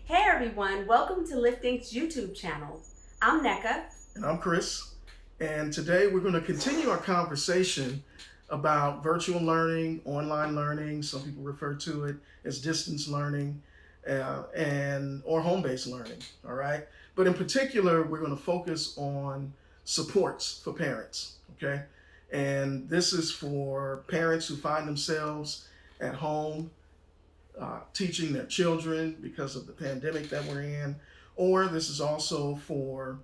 Hey everyone, welcome to Lifting's YouTube channel. I'm NNeka. And I'm Chris. And today we're going to continue our conversation about virtual learning, online learning. Some people refer to it as distance learning and or home-based learning. All right. But in particular, we're going to focus on supports for parents. Okay. And this is for parents who find themselves at home teaching their children because of the pandemic that we're in, or this is also for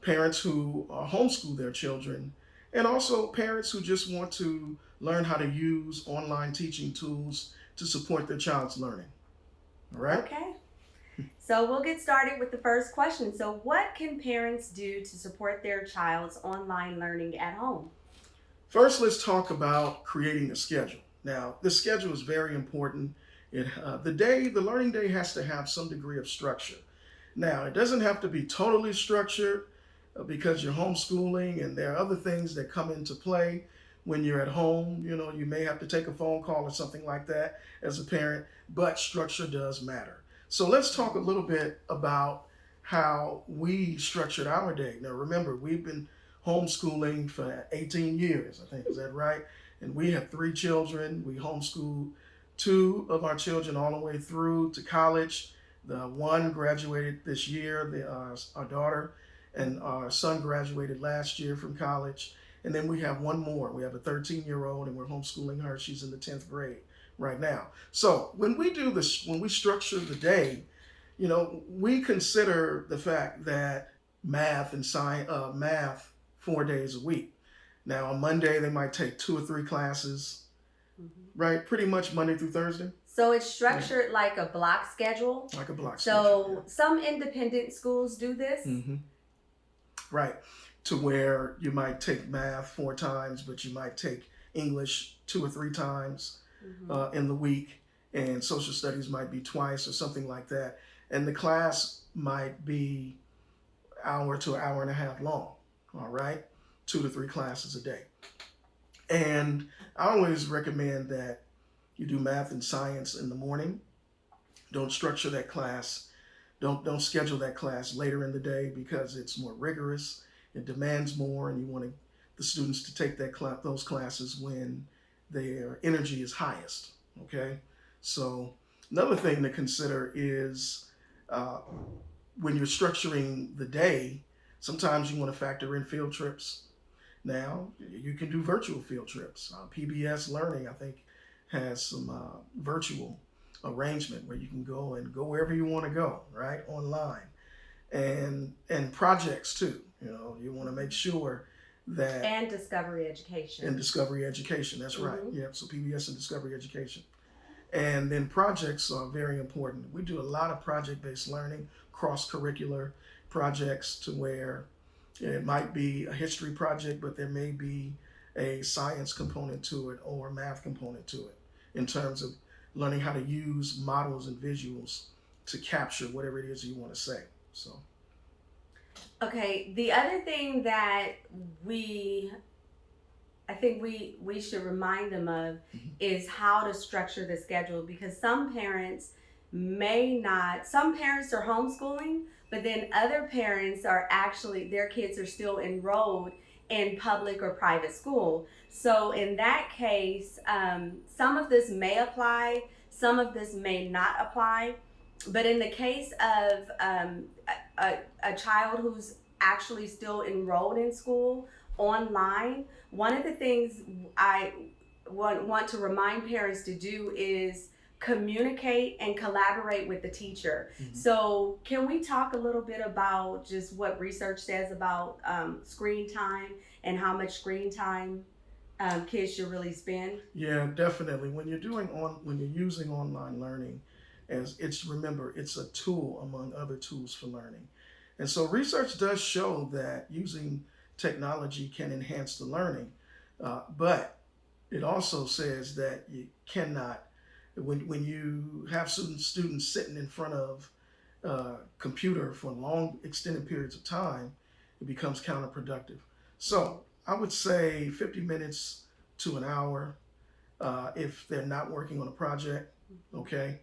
parents who homeschool their children, and also parents who just want to learn how to use online teaching tools to support their child's learning. All right? Okay. So we'll get started with the first question. So what can parents do to support their child's online learning at home? First, let's talk about creating a schedule. Now, this schedule is very important. The learning day has to have some degree of structure. Now, it doesn't have to be totally structured because you're homeschooling and there are other things that come into play when you're at home. You know, you may have to take a phone call or something like that as a parent, but structure does matter. So let's talk a little bit about how we structured our day. Now, remember, we've been homeschooling for 18 years, I think, is that right? And we have 3 children. We homeschooled 2 of our children all the way through to college. The one graduated this year, our daughter, and our son graduated last year from college. And then we have one more. We have a 13-year-old, and we're homeschooling her. She's in the 10th grade right now. So when we do this, when we structure the day, you know, we consider the fact that math 4 days a week. Now on Monday they might take 2 or 3 classes, right? Pretty much Monday through Thursday. So it's structured like a block schedule. Like a block schedule. So some independent schools do this. Right. To where you might take math 4 times, but you might take English 2 or 3 times in the week, and social studies might be twice or something like that. And the class might be hour to hour and a half long. All right. 2 to 3 classes a day. And I always recommend that you do math and science in the morning. Don't structure that class. Don't schedule that class later in the day because it's more rigorous. It demands more, and you want the students to take those classes when their energy is highest. Okay. So another thing to consider is when you're structuring the day, sometimes you want to factor in field trips. Now, you can do virtual field trips. PBS Learning, I think, has some virtual arrangement where you can go wherever you want to go, right, online. And projects too. You know, you want to make sure that... And Discovery Education. And Discovery Education, that's right. Yeah, so PBS and Discovery Education. And then projects are very important. We do a lot of project-based learning, cross-curricular projects to where it might be a history project, but there may be a science component to it or a math component to it in terms of learning how to use models and visuals to capture whatever it is you want to say. So. Okay, the other thing that I think we should remind them of is how to structure the schedule, because some parents are homeschooling, but then other parents are actually, their kids are still enrolled in public or private school. So in that case, some of this may apply, some of this may not apply. But in the case of a child who's actually still enrolled in school online, one of the things I want to remind parents to do is communicate and collaborate with the teacher. So can we talk a little bit about just what research says about screen time and how much screen time kids should really spend? Yeah, definitely. When you're using online learning, remember, it's a tool among other tools for learning. And so research does show that using technology can enhance the learning, but it also says that you cannot, when you have students sitting in front of a computer for long extended periods of time, it becomes counterproductive. So I would say 50 minutes to an hour if they're not working on a project, okay?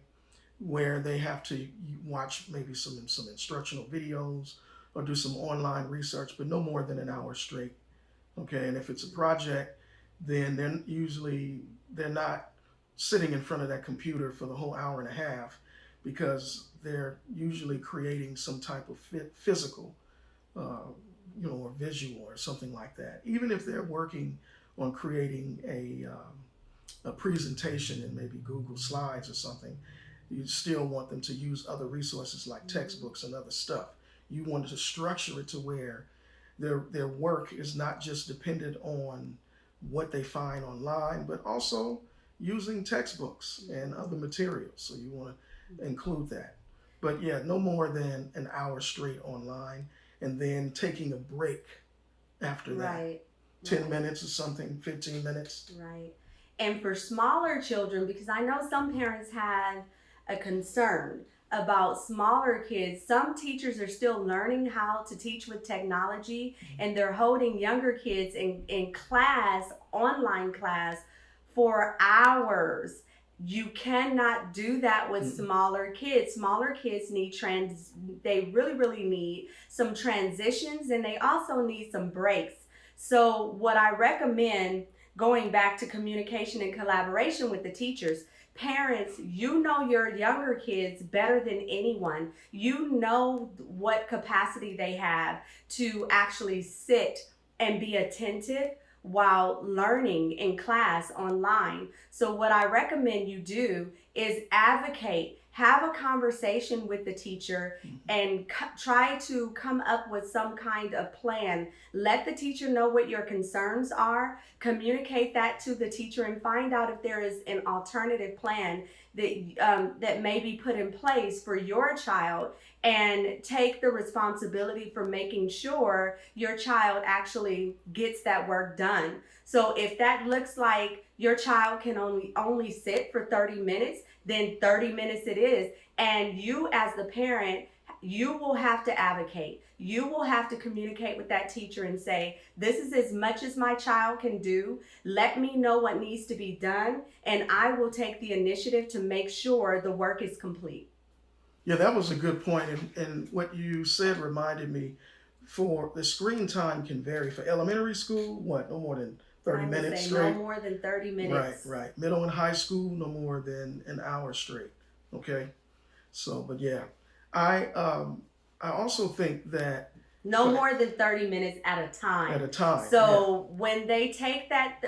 where they have to watch maybe some instructional videos or do some online research, but no more than an hour straight. Okay, and if it's a project, then they're not sitting in front of that computer for the whole hour and a half, because they're usually creating some type of physical, or visual or something like that. Even if they're working on creating a presentation in maybe Google Slides or something, you still want them to use other resources like textbooks and other stuff. You want to structure it to where their work is not just dependent on what they find online, but also using textbooks and other materials. So you want to include that. But yeah, no more than an hour straight online, and then taking a break after that. Right. 10 minutes or something, 15 minutes. Right. And for smaller children, because I know some parents have a concern about smaller kids, some teachers are still learning how to teach with technology, and they're holding younger kids in class, online class, for hours. You cannot do that with smaller kids. Smaller kids need they really need some transitions, and they also need some breaks. So what I recommend, going back to communication and collaboration with the teachers, parents, you know your younger kids better than anyone. You know what capacity they have to actually sit and be attentive while learning in class online. So what I recommend you do is advocate, have a conversation with the teacher, and try to come up with some kind of plan. Let the teacher know what your concerns are, communicate that to the teacher, and find out if there is an alternative plan that may be put in place for your child, and take the responsibility for making sure your child actually gets that work done. So if that looks like your child can only sit for 30 minutes, then 30 minutes it is. And you as the parent, you will have to advocate. You will have to communicate with that teacher and say, this is as much as my child can do. Let me know what needs to be done, and I will take the initiative to make sure the work is complete. Yeah, that was a good point. And what you said reminded me, for the screen time can vary. For elementary school, no more than 30 minutes straight. No more than 30 minutes. Right. Middle and high school, no more than an hour straight. Okay. So, but yeah, I also think that no more than 30 minutes at a time. At a time. So when they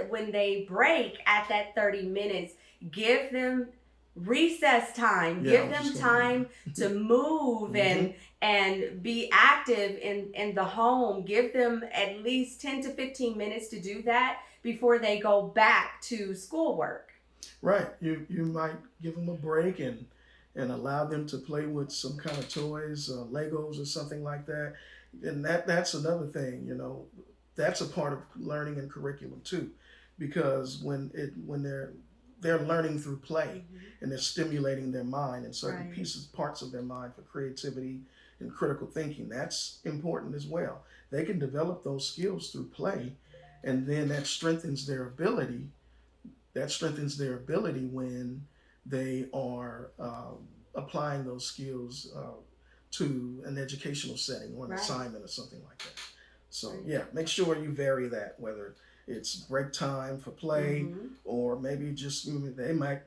when they break at that 30 minutes, give them recess time. Give them time to move and be active in the home. Give them at least 10 to 15 minutes to do that before they go back to schoolwork. Right. You might give them a break and allow them to play with some kind of toys, Legos or something like that. And that's another thing, that's a part of learning and curriculum too, because when they're learning through play, and they're stimulating their mind and certain parts of their mind for creativity and critical thinking. That's important as well. They can develop those skills through play, and then that strengthens their ability. When they are applying those skills to an educational setting or an assignment or something like that. So yeah, make sure you vary that, whether it's break time for play, or maybe just they might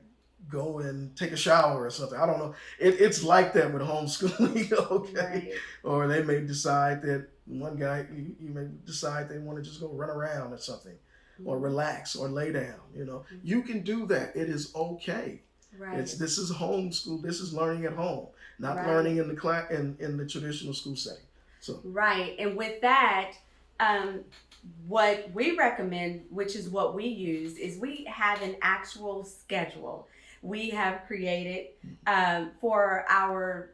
go and take a shower or something. I don't know. It's like that with homeschooling, okay? Right. Or they may decide that one guy, you may decide they want to just go run around or something, or relax or lay down. You can do that. It is okay. Right. This is homeschool. This is learning at home, not learning in the class in the traditional school setting. So right. And with that, what we recommend, which is what we use, is we have an actual schedule. We have created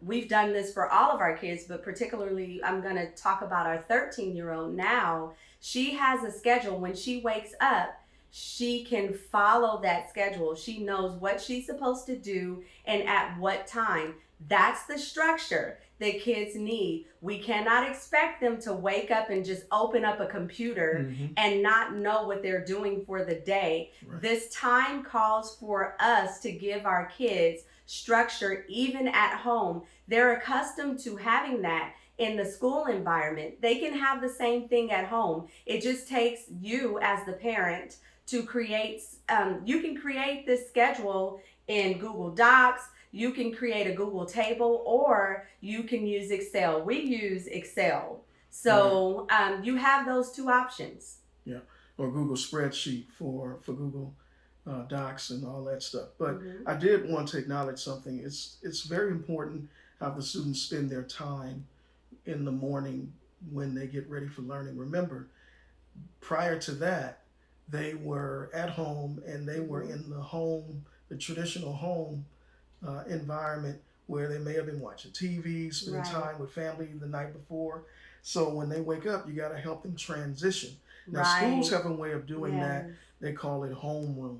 we've done this for all of our kids, but particularly I'm going to talk about our 13-year-old now. She has a schedule. When she wakes up, she can follow that schedule. She knows what she's supposed to do and at what time. That's the structure that kids need. We cannot expect them to wake up and just open up a computer and not know what they're doing for the day. Right. This time calls for us to give our kids structure even at home. They're accustomed to having that in the school environment. They can have the same thing at home. It just takes you as the parent to create, you can create this schedule in Google Docs. You can create a Google table, or you can use Excel. We use Excel. So you have those two options. Yeah, or Google spreadsheet for Google Docs and all that stuff. But I did want to acknowledge something. It's very important how the students spend their time in the morning when they get ready for learning. Remember, prior to that, they were at home and they were in the traditional home environment where they may have been watching TV, spending time with family the night before. So when they wake up, you got to help them transition. Now, schools have a way of doing that. They call it homeroom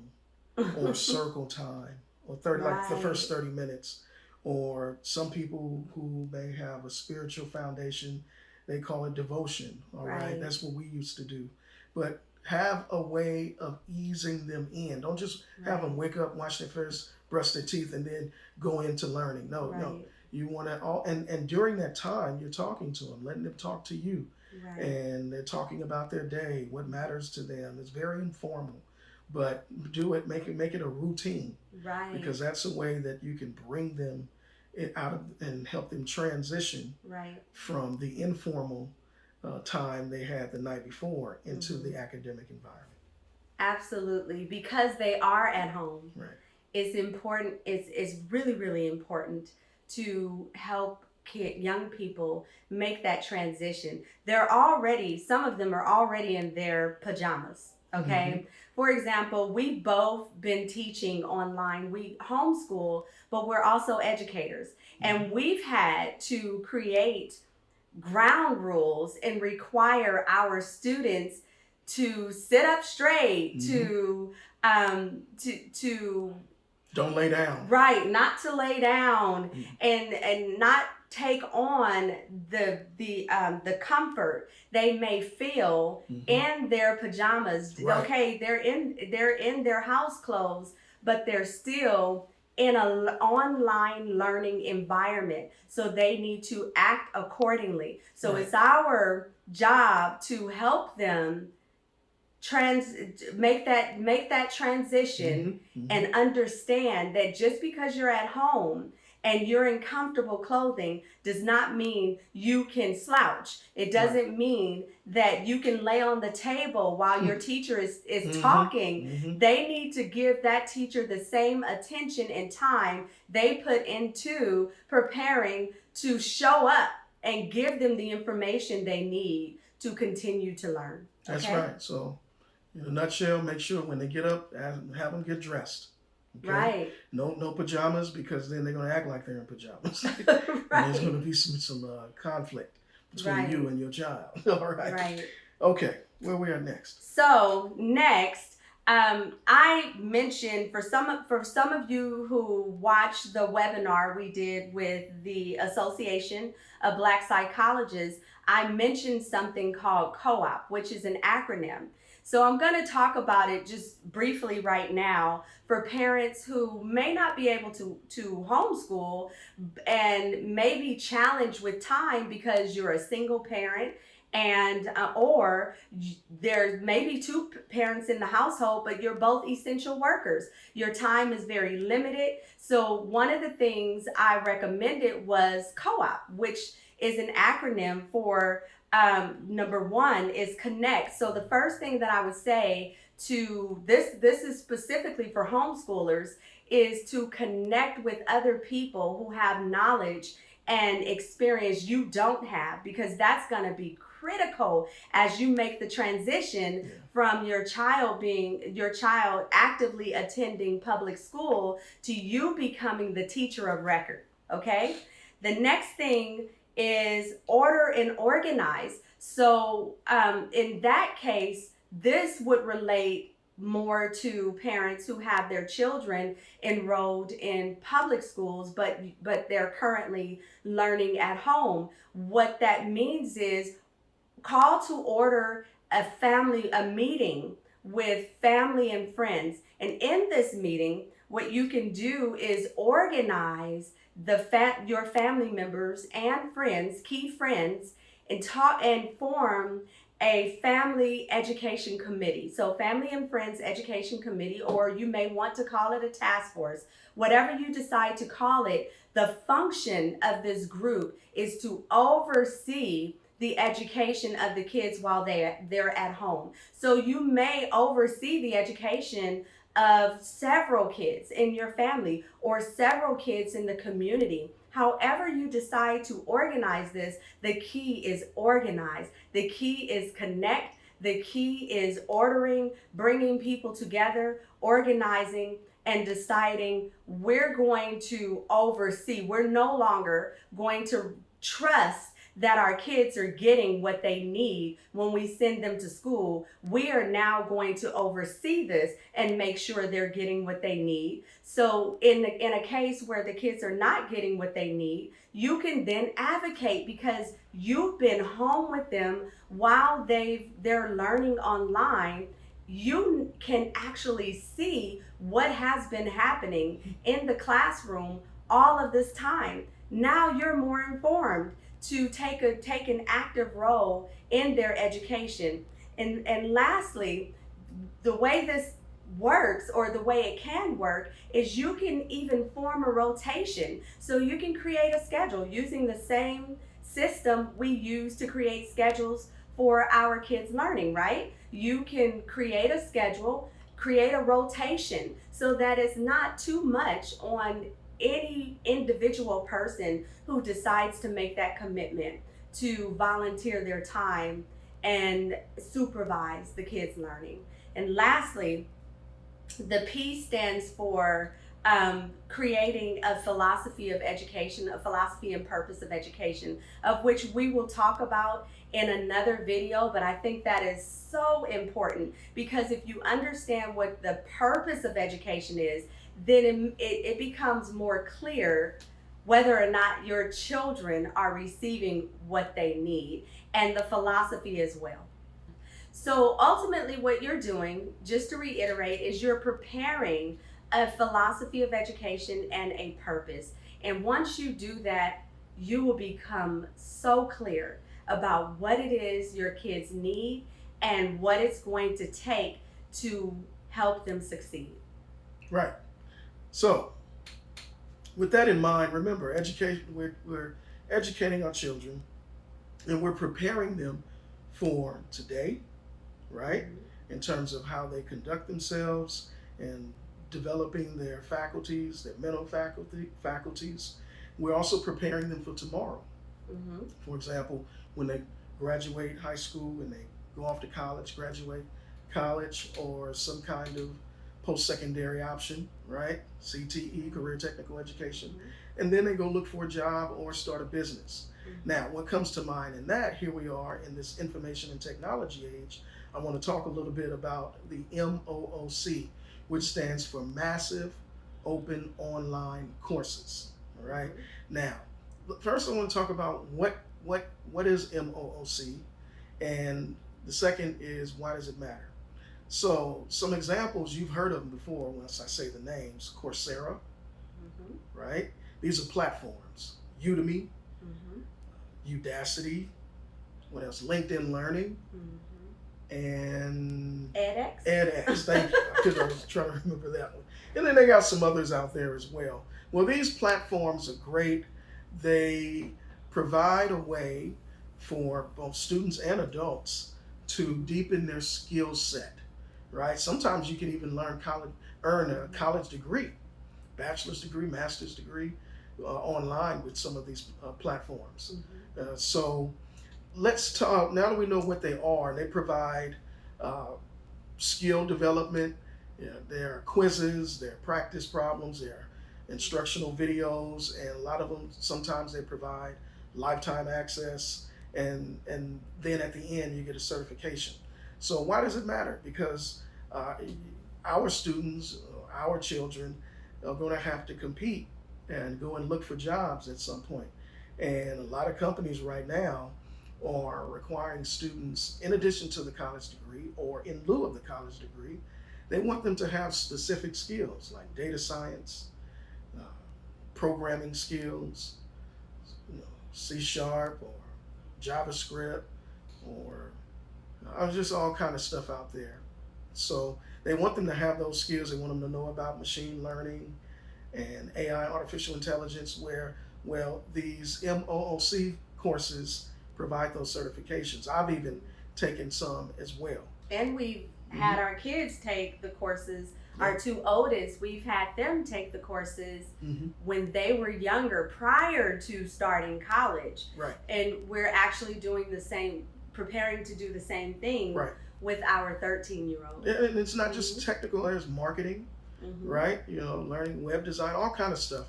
or circle time, or like the first 30 minutes. Or some people who may have a spiritual foundation, they call it devotion. All right, that's what we used to do. But have a way of easing them in. Don't just have them wake up, wash their face, brush their teeth, and then go into learning. No. You want to and during that time, you're talking to them, letting them talk to you, and they're talking about their day, what matters to them. It's very informal, but do it, make it a routine, because that's a way that you can bring them out of and help them transition from the informal time they had the night before into the academic environment. Absolutely, because they are at home. It's important. It's really, really important to help young people make that transition. Some of them are already in their pajamas. Okay. For example, we've both been teaching online. We homeschool, but we're also educators. And we've had to create ground rules and require our students to sit up straight, to don't lay down. Not to lay down, and not take on the comfort they may feel in their pajamas. Okay, they're in their house clothes, but they're still in an online learning environment. So they need to act accordingly. So it's our job to help them make that transition and understand that just because you're at home and you're in comfortable clothing does not mean you can slouch. It doesn't mean that you can lay on the table while your teacher is talking. They need to give that teacher the same attention and time they put into preparing to show up and give them the information they need to continue to learn. That's right. So in a nutshell, make sure when they get up, have them get dressed. Okay? No pajamas, because then they're going to act like they're in pajamas. And there's going to be some conflict between you and your child. All right. Okay, where we are next. So next, I mentioned for some of you who watched the webinar we did with the Association of Black Psychologists, I mentioned something called COOP, which is an acronym. So I'm going to talk about it just briefly right now for parents who may not be able to homeschool and may be challenged with time because you're a single parent, and or there's maybe two parents in the household, but you're both essential workers. Your time is very limited. So one of the things I recommended was COOP, which is an acronym for number one is connect. So the first thing that I would say to this is specifically for homeschoolers, is to connect with other people who have knowledge and experience you don't have, because that's going to be critical as you make the transition from your child actively attending public school to you becoming the teacher of record. Okay. The next thing is order and organize. So in that case, this would relate more to parents who have their children enrolled in public schools, but they're currently learning at home. What that means is call to order a meeting with family and friends. And in this meeting, what you can do is organize your family members and friends, key friends, and talk and form a family education committee. So family and friends education committee, or you may want to call it a task force, whatever you decide to call it. The function of this group is to oversee the education of the kids while they're at home. So you may oversee the education of several kids in your family or several kids in the community. However you decide to organize this, the key is organize. The key is connect. The key is ordering, bringing people together, organizing, and deciding we're going to oversee. We're no longer going to trust that our kids are getting what they need when we send them to school. We are now going to oversee this and make sure they're getting what they need. So in a case where the kids are not getting what they need, you can then advocate because you've been home with them while they're learning online. You can actually see what has been happening in the classroom all of this time. Now you're more informed to take an active role in their education. And lastly, the way this works, or the way it can work, is you can even form a rotation. So you can create a schedule using the same system we use to create schedules for our kids learning, right? You can create a schedule, create a rotation, so that it's not too much on any individual person who decides to make that commitment to volunteer their time and supervise the kids' learning. And lastly, the P stands for creating a philosophy of education, a philosophy and purpose of education, of which we will talk about in another video. But I think that is so important, because if you understand what the purpose of education is, then it becomes more clear whether or not your children are receiving what they need, and the philosophy as well. So ultimately what you're doing, just to reiterate, is you're preparing a philosophy of education and a purpose. And once you do that, you will become so clear about what it is your kids need and what it's going to take to help them succeed. Right. So, with that in mind, remember, we're educating our children, and we're preparing them for today, right? In terms of how they conduct themselves and developing their faculties, their mental faculties. We're also preparing them for tomorrow. Mm-hmm. For example, when they graduate high school and they go off to college, graduate college, or some kind of post-secondary option, right? CTE, career technical education. Mm-hmm. And then they go look for a job or start a business. Mm-hmm. Now, what comes to mind in that, here we are in this information and technology age, I want to talk a little bit about the MOOC, which stands for Massive Open Online Courses, all right? Mm-hmm. Now, first I want to talk about what is MOOC, and the second is why does it matter? So some examples, you've heard of them before once I say the names. Coursera, mm-hmm. right? These are platforms. Udemy, mm-hmm. Udacity, what else? LinkedIn Learning, mm-hmm. and edX, thank you. Because I was trying to remember that one. And then they got some others out there as well. Well, these platforms are great. They provide a way for both students and adults to deepen their skill set. Right? Sometimes you can even earn a college degree, bachelor's degree, master's degree, online with some of these platforms. Mm-hmm. So let's talk, now that we know what they are, they provide skill development, there are quizzes, there are practice problems, there are instructional videos, and a lot of them, sometimes they provide lifetime access, and then at the end you get a certification. So why does it matter? Because our students, our children are going to have to compete and go and look for jobs at some point. And a lot of companies right now are requiring students, in addition to the college degree or in lieu of the college degree, They want them to have specific skills like data science, uh, programming skills, C Sharp or JavaScript or just all kind of stuff out there. So they want them to have those skills. They want them to know about machine learning and AI, artificial intelligence, where, well, these MOOC courses provide those certifications. I've even taken some as well. And we've had our kids take the courses. Our two oldest, we've had them take the courses when they were younger, prior to starting college. Right. And we're actually doing the same, preparing to do the same thing with our 13-year-old. And it's not just technical, there's marketing, right? Learning web design, all kind of stuff.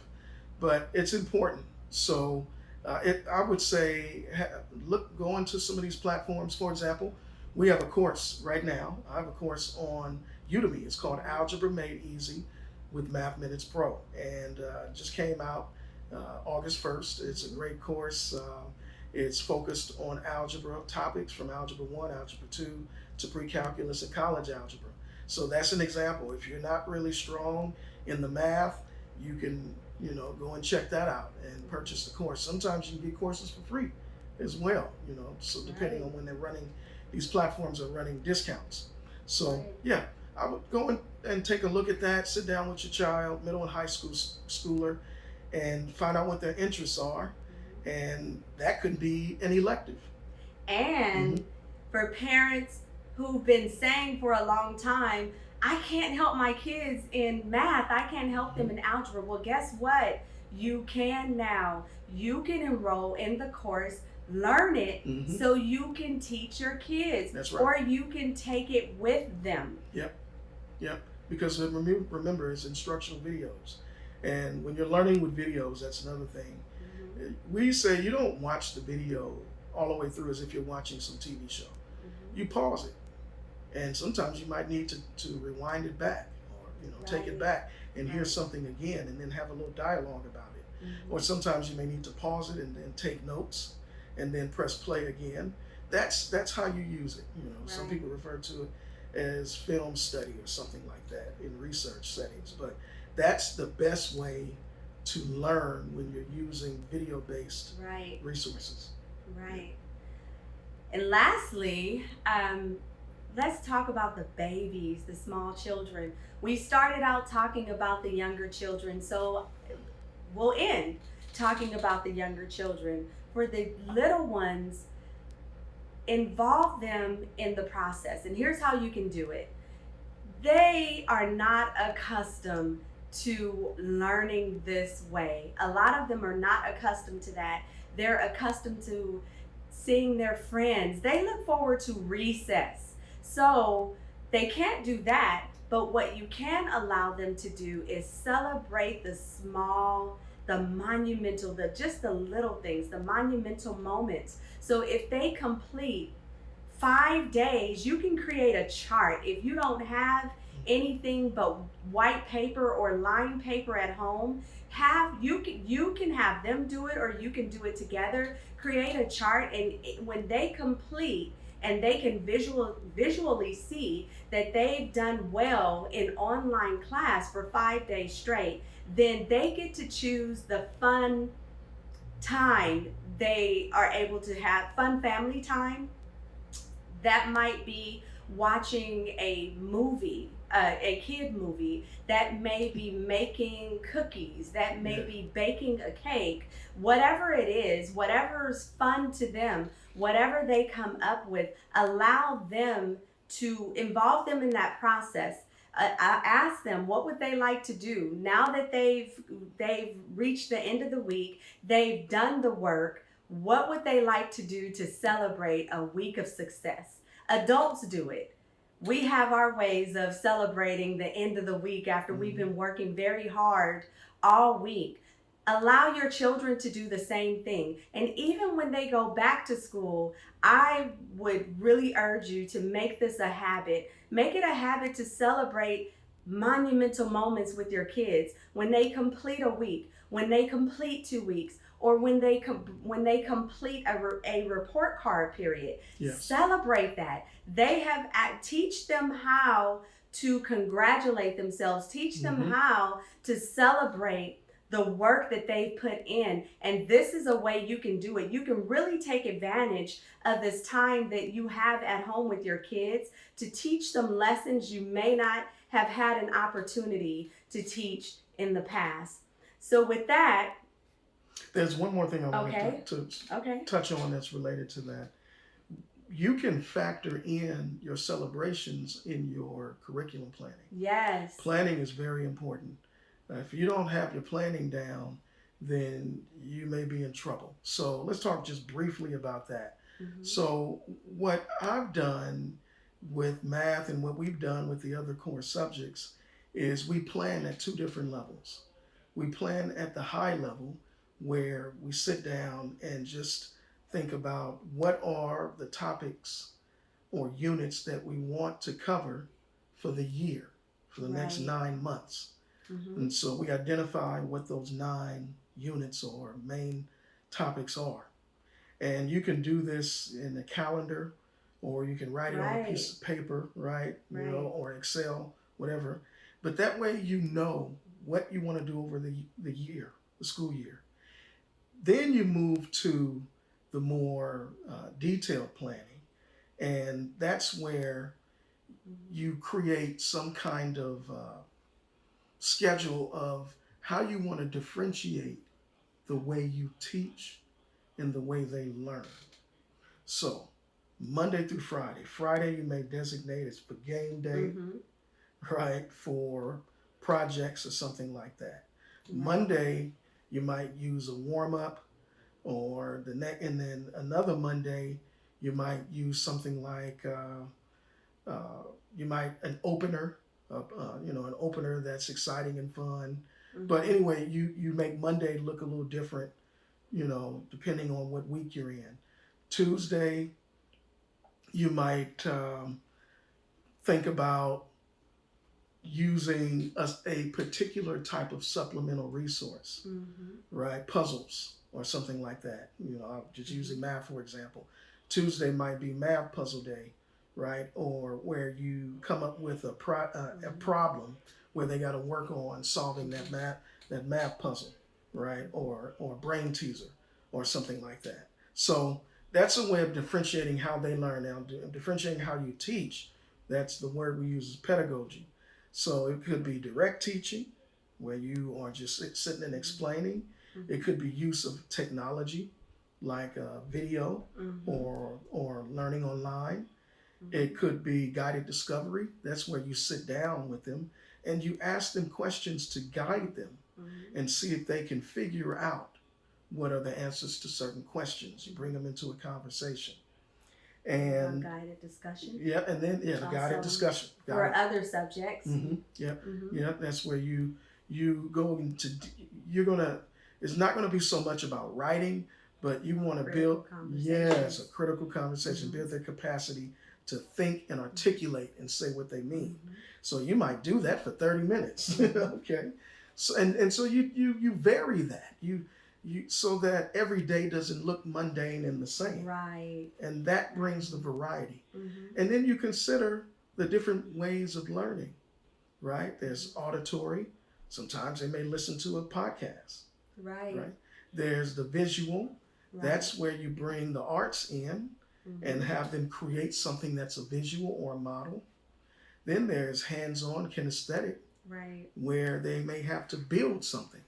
But it's important. So I would say, go into some of these platforms. For example, we have a course right now. I have a course on Udemy. It's called Algebra Made Easy with Math Minutes Pro, and just came out August 1st. It's a great course. It's focused on algebra topics from Algebra 1, Algebra 2 to pre-calculus and college algebra. So that's an example. If you're not really strong in the math, you can go and check that out and purchase the course. Sometimes you can get courses for free as well, so depending on when they're running, these platforms are running discounts. So yeah, I would go and take a look at that, sit down with your child, middle and high school schooler, and find out what their interests are. And that could be an elective. And for parents who've been saying for a long time, I can't help my kids in math, I can't help them in algebra. Well, guess what? You can now. You can enroll in the course, learn it, so you can teach your kids. That's right. Or you can take it with them. Yep. Because remember, it's instructional videos. And when you're learning with videos, that's another thing. We say you don't watch the video all the way through as if you're watching some TV show. You pause it. And sometimes you might need to rewind it back, or take it back and hear something again, and then have a little dialogue about it. Or sometimes you may need to pause it and then take notes and then press play again. That's how you use it. Some people refer to it as film study or something like that in research settings, but that's the best way to learn when you're using video-based resources. Right. And lastly, let's talk about the babies, the small children. We started out talking about the younger children, so we'll end talking about the younger children. For the little ones, involve them in the process. And here's how you can do it. They are not accustomed to learning this way. A lot of them are not accustomed to that. They're accustomed to seeing their friends. They look forward to recess. So they can't do that, but what you can allow them to do is celebrate the small, the monumental, just the little things, the monumental moments. So if they complete 5 days, you can create a chart. If you don't have anything but white paper or lined paper at home, you can have them do it, or you can do it together. Create a chart, and when they complete and they can visually see that they've done well in online class for 5 days straight, then they get to choose the fun time. They are able to have fun family time. That might be watching a movie, a kid movie. That may be making cookies. That may be baking a cake. Whatever it is, whatever's fun to them, whatever they come up with, allow them to involve them in that process. I ask them, what would they like to do now that they've reached the end of the week, they've done the work. What would they like to do to celebrate a week of success? Adults do it. We have our ways of celebrating the end of the week after we've been working very hard all week. Allow your children to do the same thing. And even when they go back to school, I would really urge you to make this a habit. Make it a habit to celebrate monumental moments with your kids. When they complete a week, when they complete 2 weeks, or when they complete a report card period. Celebrate that. Teach them how to congratulate themselves, teach them Mhm. how to celebrate the work that they put in. And this is a way you can do it. You can really take advantage of this time that you have at home with your kids to teach them lessons you may not have had an opportunity to teach in the past. So with that, There's one more thing I wanted okay, to okay, touch on that's related to that. You can factor in your celebrations in your curriculum planning. yes, Planning is very important. If you don't have your planning down, then you may be in trouble. So let's talk just briefly about that. So, what I've done with math and what we've done with the other core subjects is we plan at two different levels. We plan at the high level where we sit down and just think about what are the topics or units that we want to cover for the year, for the next right, 9 months. And so we identify what those 9 units or main topics are. And you can do this in a calendar or you can write it on a right, piece of paper, right? You right, know, or Excel, whatever. But that way you know what you want to do over the year, the school year. Then you move to the more detailed planning. And that's where you create some kind of schedule of how you want to differentiate the way you teach and the way they learn. So, Monday through Friday. Friday you may designate as for game day, right? For projects or something like that. right, Monday you might use a warm up, or and then another Monday you might use something like you might an opener, an opener that's exciting and fun. But anyway, you make Monday look a little different, depending on what week you're in. Tuesday, you might think about using a particular type of supplemental resource, right? Puzzles or something like that. I'm just using math for example. Tuesday might be math puzzle day, right? Or where you come up with a problem where they got to work on solving that math puzzle, right? Or brain teaser or something like that. So that's a way of differentiating how they learn. Now, differentiating how you teach, that's the word we use is pedagogy. So it could be direct teaching, where you are just sitting and explaining. It could be use of technology, like video or learning online. It could be guided discovery. That's where you sit down with them and you ask them questions to guide them and see if they can figure out what are the answers to certain questions. You bring them into a conversation. And guided discussion. Yeah, and then the guided discussion. For other subjects. That's where you go into, it's not gonna be so much about writing, but you want to build a critical conversation, build their capacity to think and articulate and say what they mean. So you might do that for 30 minutes. Okay. So and so you vary that. You so that every day doesn't look mundane and the same. Right. And that brings the variety. And then you consider the different ways of learning, right? There's auditory. Sometimes they may listen to a podcast. Right. There's the visual. Right. That's where you bring the arts in and have them create something that's a visual or a model. Then there's hands-on kinesthetic, right, where they may have to build something,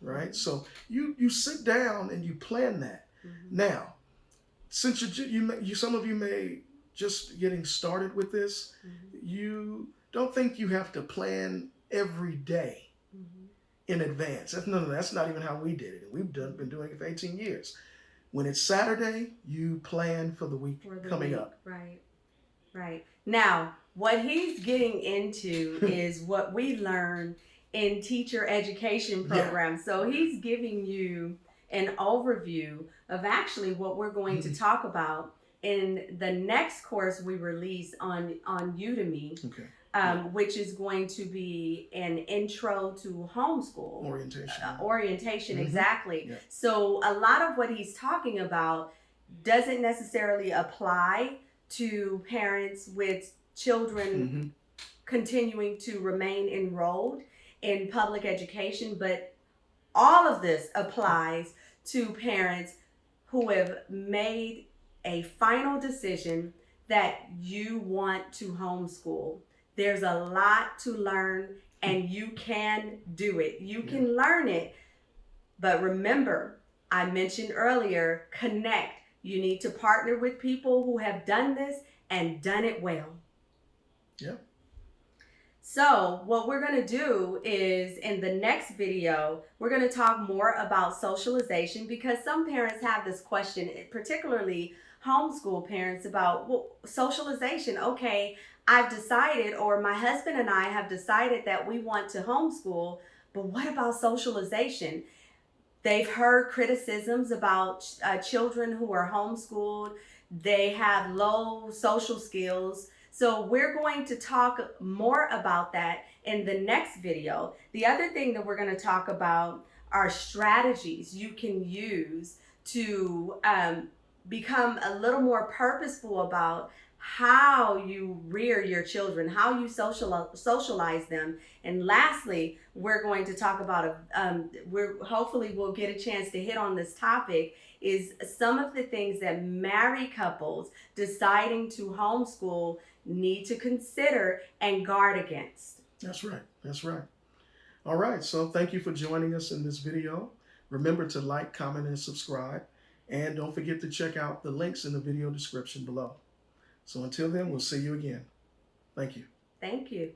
right? So you sit down and you plan that. Now, since you some of you may just getting started with this, you don't think you have to plan every day in advance. That's not even how we did it. We've been doing it for 18 years. When it's Saturday, you plan for the week coming up. Right, right. Now, what he's getting into is what we learn in teacher education programs. Yeah. So he's giving you an overview of actually what we're going to talk about in the next course we release on Udemy. Okay. Which is going to be an intro to homeschool. Orientation, exactly. Yeah. So a lot of what he's talking about doesn't necessarily apply to parents with children continuing to remain enrolled in public education, but all of this applies to parents who have made a final decision that you want to homeschool. There's a lot to learn, and you can do it. You can learn it. But remember, I mentioned earlier, connect. You need to partner with people who have done this and done it well. Yeah. So what we're going to do is in the next video, we're going to talk more about socialization, because some parents have this question, particularly homeschool parents, about socialization. Okay, I've decided, or my husband and I have decided that we want to homeschool, but what about socialization? They've heard criticisms about children who are homeschooled. They have low social skills. So we're going to talk more about that in the next video. The other thing that we're going to talk about are strategies you can use to become a little more purposeful about how you rear your children, how you socialize them. And lastly, we're going to talk about, hopefully we'll get a chance to hit on this topic, is some of the things that married couples deciding to homeschool need to consider and guard against. That's right. That's right. All right. So thank you for joining us in this video. Remember to like, comment, and subscribe. And don't forget to check out the links in the video description below. So until then, we'll see you again. Thank you. Thank you.